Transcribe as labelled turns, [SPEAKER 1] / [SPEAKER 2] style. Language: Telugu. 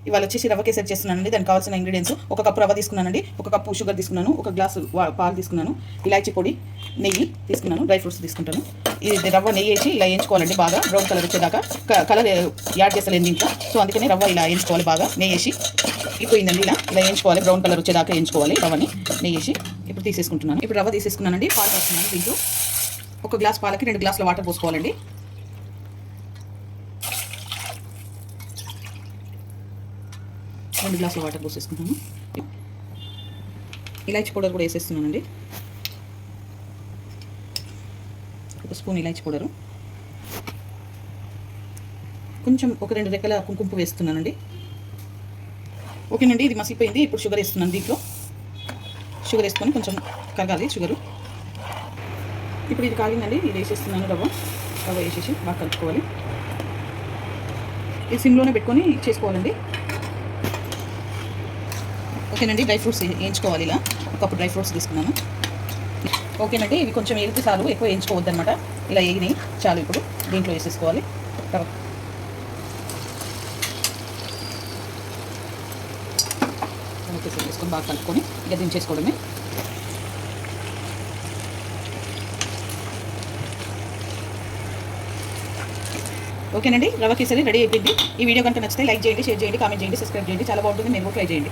[SPEAKER 1] ఇవాళ వచ్చేసి రవ్వ కేసరి చేస్తున్నానండి. దానికి కావాల్సిన ఇంగ్రీడియంట్స్: ఒక కప్పు రవ్వ తీసుకున్నానండి, ఒక కప్పు షుగర్ తీసుకున్నాను, ఒక గ్లాసు పాలు తీసుకున్నాను, ఇలాచి పొడి, నెయ్యి తీసుకున్నాను, డ్రై ఫ్రూట్స్ తీసుకుంటాను. ఇది రవ్వ నెయ్యి వేసి ఇలా వేయించుకోవాలండి బాగా బ్రౌన్ కలర్ వచ్చేదాకా. కలర్ యాడ్ చేస్తలేదు దీంట్లో, సో అందుకని రవ్వ ఇలా వేయించుకోవాలి బాగా. నెయ్యి వేసి అయిపోయిందండి, ఇలా వేయించుకోవాలి, బ్రౌన్ కలర్ వచ్చేదాకా వేయించుకోవాలి రవ్వని నెయ్యి వేసి. ఇప్పుడు తీసేసుకుంటున్నాను. ఇప్పుడు రవ్వ తీసేసుకున్నానండి, పాలు పోస్తున్నాను. దీంట్లో ఒక గ్లాస్ పాలకి 2 గ్లాసుల వాటర్ పోసుకోవాలండి. రెండు గ్లాసుల వాటర్ పోసేసుకుంటాను. ఇలాచి పౌడర్ కూడా వేసేస్తున్నానండి, ఒక స్పూన్ ఇలాచి పౌడరు, కొంచెం ఒక 2 రెక్కల కుంకుమ వేస్తున్నానండి. ఓకేనండి, ఇది మసిలిపోయింది. ఇప్పుడు షుగర్ వేస్తున్నాను. దీంట్లో షుగర్ వేసుకొని కొంచెం కరగాలి షుగరు. ఇప్పుడు ఇది కాగిందండి, ఇది వేసేస్తున్నాను. రవ్వ వేసేసి బాగా కలుపుకోవాలి. ఇది సిమ్లోనే పెట్టుకొని చేసుకోవాలండి. ఓకేనండి, డ్రై ఫ్రూట్స్ వేయించుకోవాలి. ఇలా ఒక కప్పు డ్రై ఫ్రూట్స్ తీసుకున్నాను. ఓకేనండి, ఇవి కొంచెం వేగితే చాలు, ఎక్కువ వేయించుకోవద్దు అనమాట. ఇలా వేగినాయి చాలు. ఇప్పుడు దీంట్లో వేసేసుకోవాలి. వేసుకొని బాగా కలుపుకొని ఇక దించేసుకోవడమే. ఓకేనండి, రవ్వ కేసరి రెడీ అయిపోయింది. ఈ వీడియో కనుక నచ్చితే లైక్ చేయండి, షేర్ చేయండి, కామెంట్ చేయండి, సబ్స్క్రైబ్ చేయండి. చాలా బాగుంటుంది, మీరు కూడా ట్రై చేయండి.